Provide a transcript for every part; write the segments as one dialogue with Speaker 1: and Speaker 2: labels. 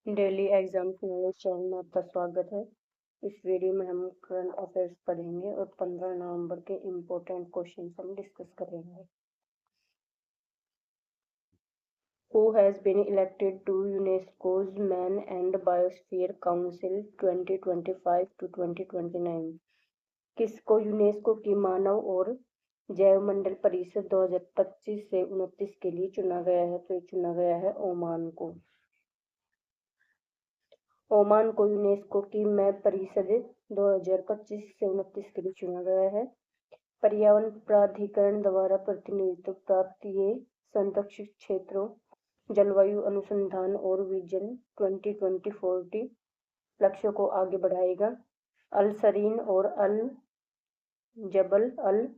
Speaker 1: Daily exam की knowledge channel में आपका स्वागत है। इस वीडियो में हम करंट अफेयर्स पढ़ेंगे और 15 नवंबर के इम्पोर्टेंट क्वेश्चन हम डिस्कस करेंगे। Who has been elected to UNESCO's Man and Biosphere Council 2025 to 2029? किसको यूनेस्को की मानव और जैवमंडल परिषद 2025 से 29 के लिए चुना गया है? तो ये चुना गया है ओमान को। ओमान को यूनेस्को की मैप परिषद 2025 से 29 के लिए चुना गया है। पर्यावरण प्राधिकरण द्वारा प्रतिनिधित्व प्राप्त ये संरक्षित क्षेत्रों जलवायु अनुसंधान और विजन 2040 लक्ष्यों को आगे बढ़ाएगा। अल सरीन और अल जबल अल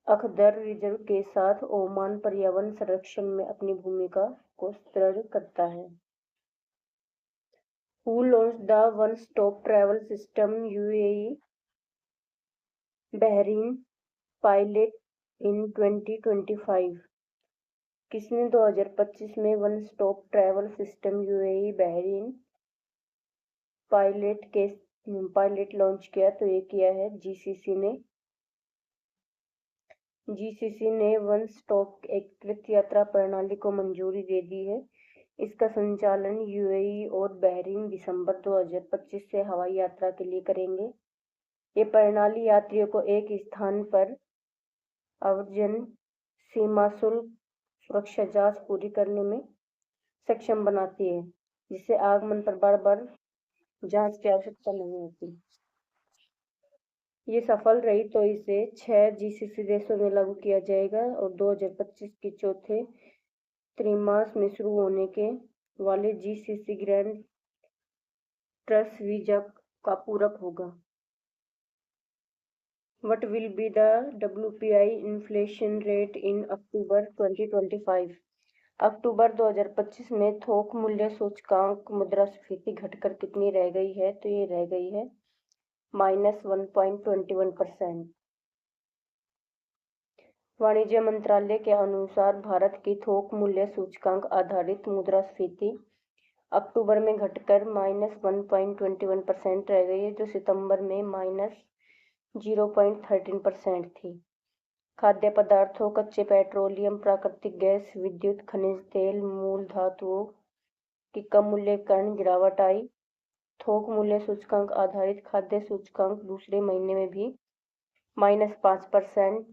Speaker 1: अखदर रिजर्व के साथ ओमान पर्यावरण संरक्षण में अपनी भूमिका को दृढ़ करता है। Who launched the one-stop travel system UAE Bahrain pilot in 2025? किसने 2025 में one stop travel system UAE Bahrain pilot launch किया? तो ये किया है जीसीसी ने। जीसीसी ने वन स्टॉप एकीकृत यात्रा प्रणाली को मंजूरी दे दी है। इसका संचालन यूएई और बहरीन दिसंबर 2025 से हवाई यात्रा के लिए करेंगे। ये प्रणाली यात्रियों को एक स्थान पर आवर्जन सीमा शुल्क सुरक्षा जांच पूरी करने में सक्षम बनाती है, जिससे आगमन पर बार बार जांच की आवश्यकता नहीं होती। ये सफल रही तो इसे 6 जीसीसी देशों में लागू किया जाएगा और 2025 के चौथे त्रैमासिक में शुरू होने के वाले जीसीसी ग्रैंड ट्रस्ट वीजा का पूरक होगा। What will be the WPI inflation rate in October 2025? अक्टूबर 2025 में थोक मूल्य सूचकांक मुद्रास्फीति घटकर कितनी रह गई है? तो ये रह गई है -1.21%। वाणिज्य मंत्रालय के अनुसार भारत की थोक मूल्य सूचकांक आधारित मुद्रास्फीति अक्टूबर में घटकर -1.21% रह गई है, जो सितंबर में -0.13% थी। खाद्य पदार्थों, कच्चे पेट्रोलियम, प्राकृतिक गैस, विद्युत, खनिज तेल, मूल धातुओं की कम मूल्य के कारण गिरावट आई। थोक मूल्य सूचकांक आधारित खाद्य सूचकांक दूसरे महीने में भी -5%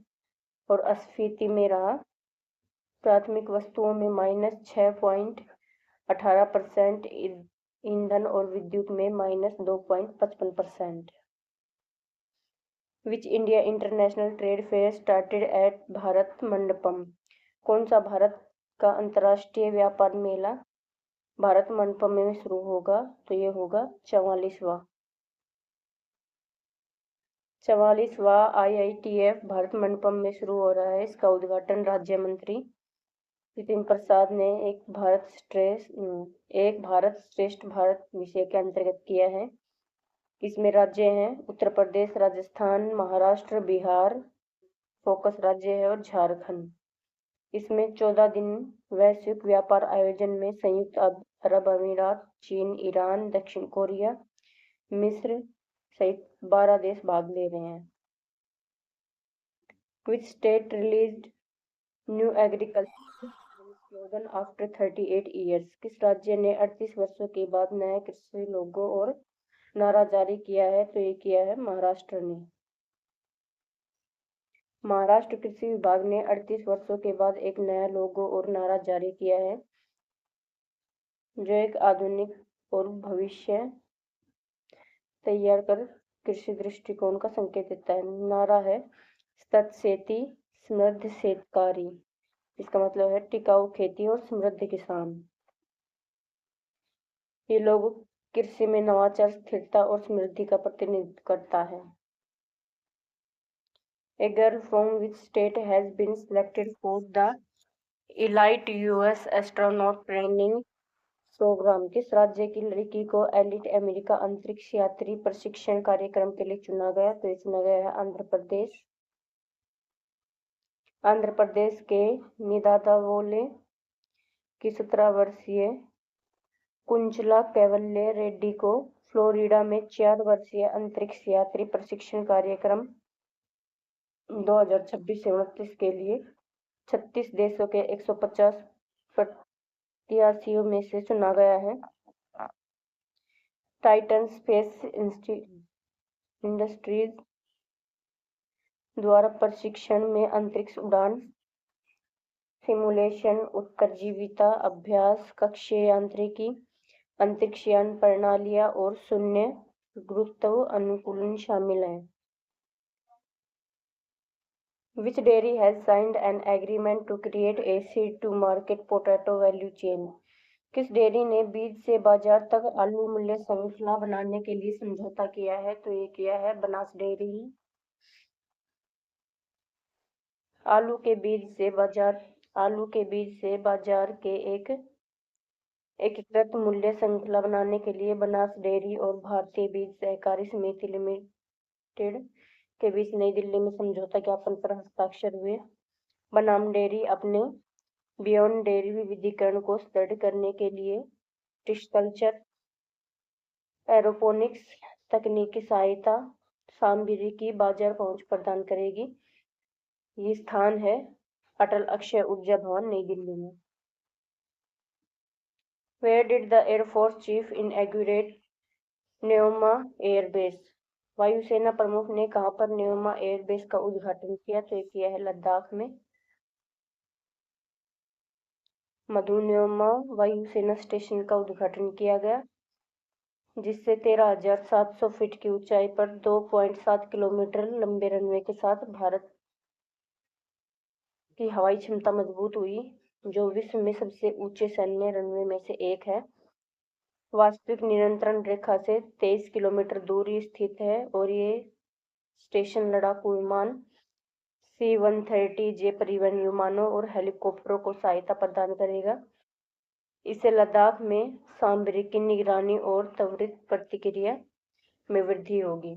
Speaker 1: और अस्फीति में रहा। प्राथमिक वस्तुओं में -6.18%, ईंधन और विद्युत में -2.55%। Which India international trade fair started at Bharat Mandapam? कौन सा भारत का अंतर्राष्ट्रीय व्यापार मेला भारत मंडपम में शुरू होगा? तो ये होगा 44वां IITF भारत मंडपम में शुरू हो रहा है। इसका उद्घाटन राज्य मंत्री जितिन प्रसाद ने एक भारत श्रेष्ठ भारत विषय के अंतर्गत किया है। इसमें राज्य हैं उत्तर प्रदेश, राजस्थान, महाराष्ट्र, बिहार फोकस राज्य है और झारखंड। इसमें 14 दिन वैश्विक व्यापार आयोजन में संयुक्त अरब अमीरात, चीन, ईरान, दक्षिण कोरिया, मिस्र सहित 12 देश भाग ले रहे हैं। Which state released new agriculture slogan after 38 years? किस राज्य ने 38 वर्षों के बाद नया कृषि लोगो और नारा जारी किया है? तो ये किया है महाराष्ट्र ने। महाराष्ट्र कृषि विभाग ने 38 वर्षों के बाद एक नया लोगो और नारा जारी किया है, जो एक आधुनिक और भविष्य तैयार कर कृषि दृष्टिकोण का संकेत देता है। नारा है सतसेती समृद्ध शेतकारी। इसका मतलब है टिकाऊ खेती और समृद्ध किसान। ये लोगो कृषि में नवाचार, स्थिरता और समृद्धि का प्रतिनिधित्व करता है। A girl from which state has been selected for the elite US astronaut training program? किस राज्य की लड़की को एलिट अमेरिका अंतरिक्ष यात्री प्रशिक्षण कार्यक्रम के लिए चुना गया? तो ये चुना गया है आंध्र प्रदेश। आंध्र प्रदेश के निदादावोले की 17 वर्षीय कुंचला कैवल्य रेड्डी को फ्लोरिडा में 4 वर्षीय अंतरिक्ष यात्री प्रशिक्षण कार्यक्रम 2026 से 29 के लिए 36 देशों के 150 प्रत्याशियों में से चुना गया है। टाइटन स्पेस इंडस्ट्रीज द्वारा प्रशिक्षण में अंतरिक्ष उड़ान, सिमुलेशन, उत्तरजीविता अभ्यास, कक्षीय यांत्रिकी, अंतरिक्ष यान प्रणालियां और शून्य गुरुत्व अनुकूलन शामिल हैं। Which dairy has signed an agreement to create a seed to market potato value chain? किस डेयरी ने बीज से बाजार तक आलू मूल्य श्रृंखला बनाने के लिए समझौता किया है? तो ये किया है बनास डेयरी ही। आलू के बीज से बाजार के एक एकीकृत मूल्य श्रृंखला बनाने के लिए बनास डेयरी और भारतीय बीज सहकारी समिति लिमिटेड के बीच नई दिल्ली में समझौता ज्ञापन पर हस्ताक्षर हुए। बनाम डेयरी अपने बियॉन्ड डेयरी विविधीकरण को सुदृढ़ करने के लिए टिशकल्चर, एरोपोनिक्स तकनीक की सहायता सांबीरिकी बाजार पहुंच प्रदान करेगी। ये स्थान है अटल अक्षय ऊर्जा भवन, नई दिल्ली में। Where did the Air Force Chief inaugurate Nyoma airbase? वायुसेना प्रमुख ने कहां पर न्योमा एयरबेस का उद्घाटन किया? तो ये किया है लद्दाख में। मधु न्योमा वायुसेना स्टेशन का उद्घाटन किया गया, जिससे 13,700 फीट की ऊंचाई पर 2.7 किलोमीटर लंबे रनवे के साथ भारत की हवाई क्षमता मजबूत हुई, जो विश्व में सबसे ऊंचे सैन्य रनवे में से एक है। वास्तविक नियंत्रण रेखा से 23 किलोमीटर दूर स्थित है और ये स्टेशन लड़ाकू विमान C-130J परिवहन विमानों और हेलीकॉप्टरों को सहायता प्रदान करेगा। इससे लद्दाख में सांबरिक निगरानी और त्वरित प्रतिक्रिया में वृद्धि होगी।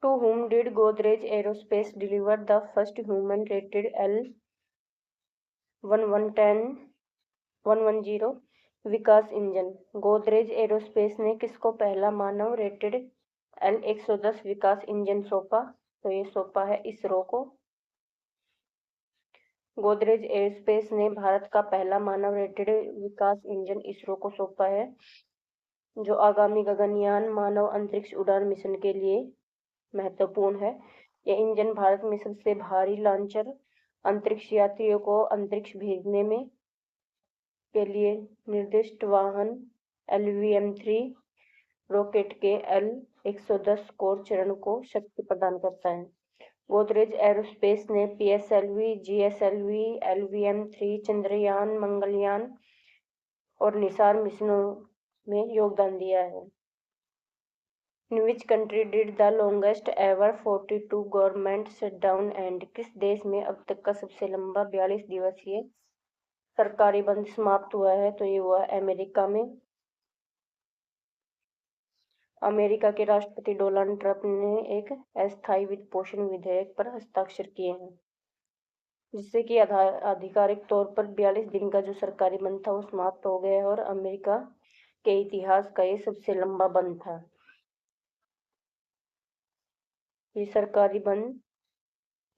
Speaker 1: To whom did Godrej Aerospace deliver the first human-rated L1110 Vikas engine? Godrej aerospace ने किसको पहला मानव रेटेड L110 विकास इंजन सौंपा? तो ये सौंपा है इसरो को। गोदरेज एरोस्पेस ने भारत का पहला मानव रेटेड विकास इंजन इसरो को सौंपा है, जो आगामी गगनयान मानव अंतरिक्ष उड़ान मिशन के लिए महत्वपूर्ण है। यह इंजन भारत में सबसे भारी लॉन्चर अंतरिक्ष यात्रियों को अंतरिक्ष भेजने में के लिए निर्दिष्ट वाहन LVM-3 रॉकेट के L110 कोर चरण को शक्ति प्रदान करता है। गोदरेज एरोस्पेस ने PSLV, GSLV, LVM-3 Chandrayaan, Mangalyaan और निसार मिशनों में योगदान दिया है। In which country did the longest ever 42 government shutdown end? किस देश में अब तक का सबसे लंबा 42 दिवसीय सरकारी बंद समाप्त हुआ है? तो ये हुआ अमेरिका में। अमेरिका के राष्ट्रपति डोनाल्ड ट्रंप ने एक अस्थायी वित्त पोषण विधेयक पर हस्ताक्षर किए हैं, जिससे कि आधिकारिक तौर पर 42 दिन का जो सरकारी बंद था वो समाप्त हो गया है और अमेरिका के इतिहास का ये सबसे लंबा बंद था। ये सरकारी बंद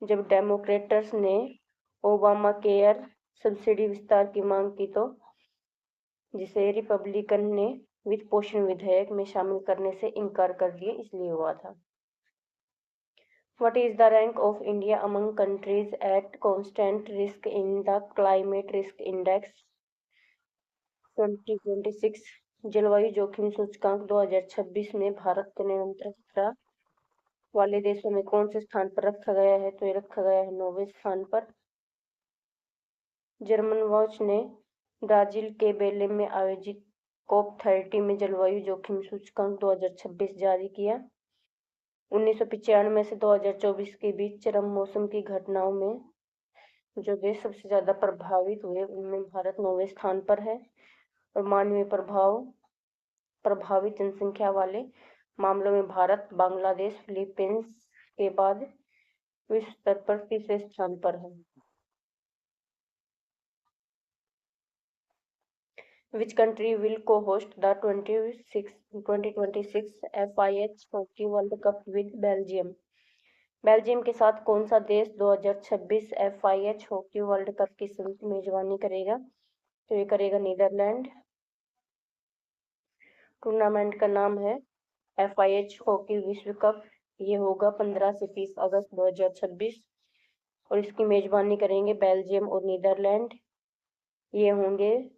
Speaker 1: जब डेमोक्रेट्स ने ओबामा केयर सब्सिडी विस्तार की मांग की, तो जिसे रिपब्लिकन ने वित्त पोषण विधेयक में शामिल करने से इनकार कर दिया, इसलिए हुआ था। What is the rank of India among countries at constant risk in the Climate Risk Index 2026? जलवायु जोखिम सूचकांक 2026 में भारत को निरंतर खतरा वाले देशों में कौन से स्थान पर रखा गया है? तो ये रखा गया है 9वें स्थान पर। जर्मन वॉच ने ब्राजील के बेलेम में आयोजित COP30 में जलवायु जोखिम सूचकांक 2026 जारी किया। 1995 से 2024 के बीच चरम मौसम की घटनाओं में जो देश सबसे ज्यादा प्रभावित हुए, उनमें भारत 9वें स्थान पर है और मानवीय प्रभावित जनसंख्या वाले मामलों में भारत बांग्लादेश फिलीपींस के बाद विश्व स्तर पर तीसरे स्थान पर है। Which country will co-host the 2026 FIH hockey world cup with Belgium? Belgium के साथ कौन सा देश 2026 FIH हॉकी वर्ल्ड कप की संयुक्त मेजबानी करेगा? तो ये करेगा नीदरलैंड। टूर्नामेंट का नाम है FIH हॉकी विश्व कप। ये होगा 15 से 30 अगस्त 2026 और इसकी मेजबानी करेंगे बेल्जियम और नीदरलैंड। ये होंगे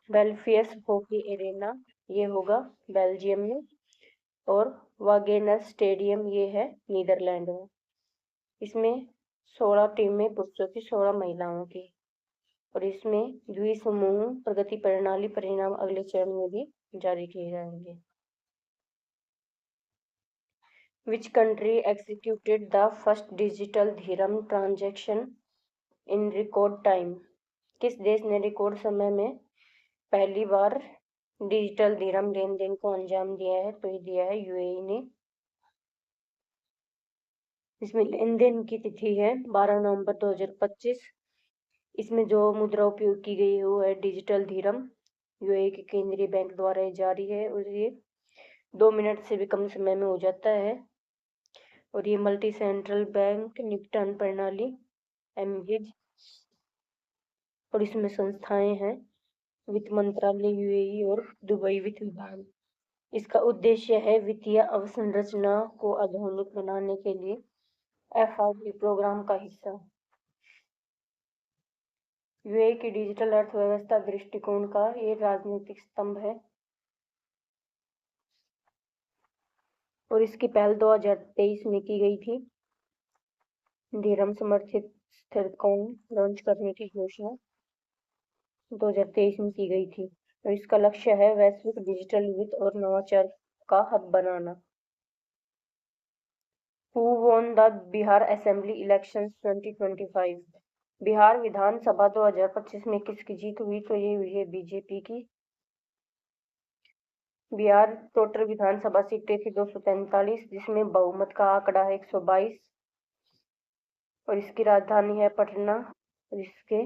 Speaker 1: बेल्फियस हॉकी एरेना, ये होगा बेल्जियम में, और वागेनर स्टेडियम ये है नीदरलैंड में। इसमें 16 टीमें पुरुषों की 16 महिलाओं की, और इसमें द्विसमूह प्रगति प्रणाली परिणाम अगले चरण में भी जारी किए जाएंगे। Which country executed the first digital धीरम transaction in record time? किस देश ने रिकॉर्ड समय में पहली बार डिजिटल धीरम लेन देन को अंजाम दिया है? तो ये दिया है यूएई ने। इसमें लेन देन की तिथि है 12 नवंबर 2025। इसमें जो मुद्रा उपयोग की गई है वो है डिजिटल धीरम, यूएई के केंद्रीय बैंक द्वारा जारी है, और ये 2 मिनट से भी कम समय में हो जाता है। और ये मल्टी सेंट्रल बैंक निपटान प्रणाली एमविज, और इसमें संस्थाएं हैं वित्त मंत्रालय यूएई और दुबई वित्त विभाग। इसका उद्देश्य है वित्तीय अवसंरचना को आधुनिक बनाने के लिए एफआरडी प्रोग्राम का हिस्सा। यूएई की डिजिटल अर्थव्यवस्था दृष्टिकोण का ये राजनीतिक स्तंभ है, और इसकी पहल 2023 में की गई थी। धीरम समर्थित स्थिर कॉइन लॉन्च करने की घोषणा 2023 में की गई थी, और इसका लक्ष्य है वैश्विक डिजिटल वित्त और नवाचार का हब बनाना। Who won the Bihar assembly elections 2025? Bihar विधानसभा 2025 में किसकी जीत हुई? तो ये हुई है बीजेपी की। बिहार टोटल विधानसभा सीटें थी 243, जिसमें बहुमत का आंकड़ा है 122, और इसकी राजधानी है पटना, और इसके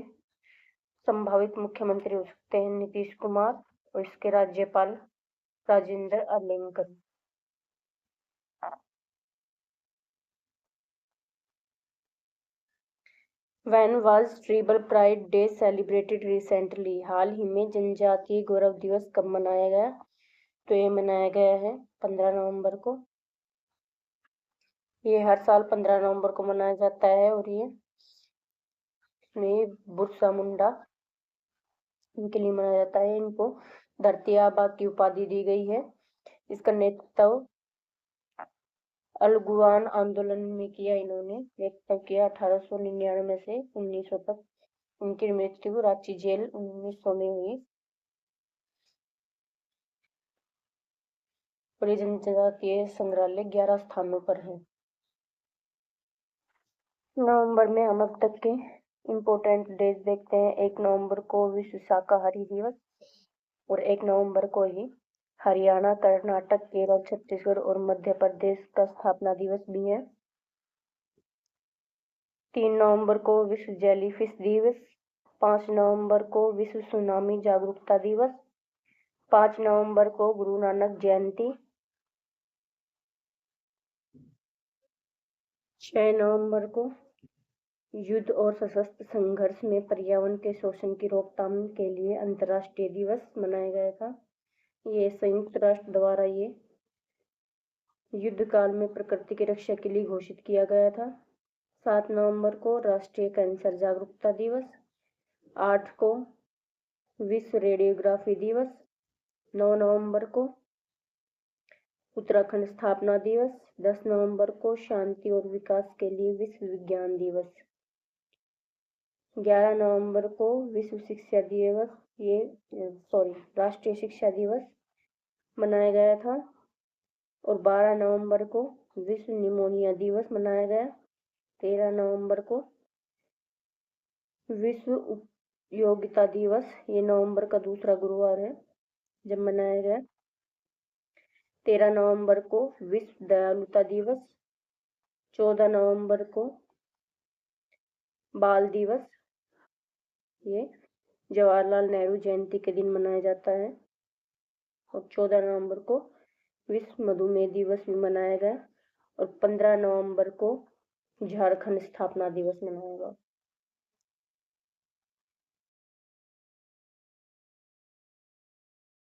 Speaker 1: संभावित मुख्यमंत्री हो सकते हैं नीतीश कुमार, और इसके राज्यपाल Rajendra Arlekar. When was tribal pride day celebrated recently? हाल ही में जनजातीय गौरव दिवस कब मनाया गया? तो ये मनाया गया है 15 नवंबर को। ये हर साल 15 नवंबर को मनाया जाता है, और ये बिरसा मुंडा इनके लिए मनाया जाता है। इनको धरती आबा की उपाधि दी गई है। इसका नेतृत्व अलगुआन आंदोलन में किया। इन्होंने नेतृत्व किया 1899 से 1900 तक। इनकी मृत्यु रांची जेल 1900 में हुई। और ये जनजातीय संग्रहालय 11 स्थानों पर है। नवंबर में हम अब तक के इम्पोर्टेंट डेज देखते हैं। 1 नवंबर को विश्व शाकाहारी दिवस, और 1 नवंबर को ही हरियाणा, कर्नाटक, केरल, छत्तीसगढ़ और मध्य प्रदेश का स्थापना दिवस भी है। 3 नवंबर को विश्व जेलीफिश दिवस, 5 नवंबर को विश्व सुनामी जागरूकता दिवस, 5 नवंबर को गुरु नानक जयंती, 6 नवंबर को युद्ध और सशस्त्र संघर्ष में पर्यावरण के शोषण की रोकथाम के लिए अंतर्राष्ट्रीय दिवस मनाया गया था। ये संयुक्त राष्ट्र द्वारा ये युद्ध काल में प्रकृति की रक्षा के लिए घोषित किया गया था। 7 नवंबर को राष्ट्रीय कैंसर जागरूकता दिवस, 8 को विश्व रेडियोग्राफी दिवस, 9 नवंबर को उत्तराखंड स्थापना दिवस, 10 नवंबर को शांति और विकास के लिए विश्व विज्ञान दिवस, 11 नवंबर को विश्व शिक्षा दिवस राष्ट्रीय शिक्षा दिवस मनाया गया था, और 12 नवंबर को विश्व निमोनिया दिवस मनाया गया। 13 नवंबर को विश्व उपयोगिता दिवस, ये नवंबर का दूसरा गुरुवार है जब मनाया गया। 13 नवंबर को विश्व दयालुता दिवस, 14 नवंबर को बाल दिवस, ये जवाहरलाल नेहरू जयंती के दिन मनाया जाता है। और 14 नवंबर को विश्व मधुमेह दिवस भी मनाया गया और 15 नवंबर को झारखंड स्थापना दिवस मनाया गया।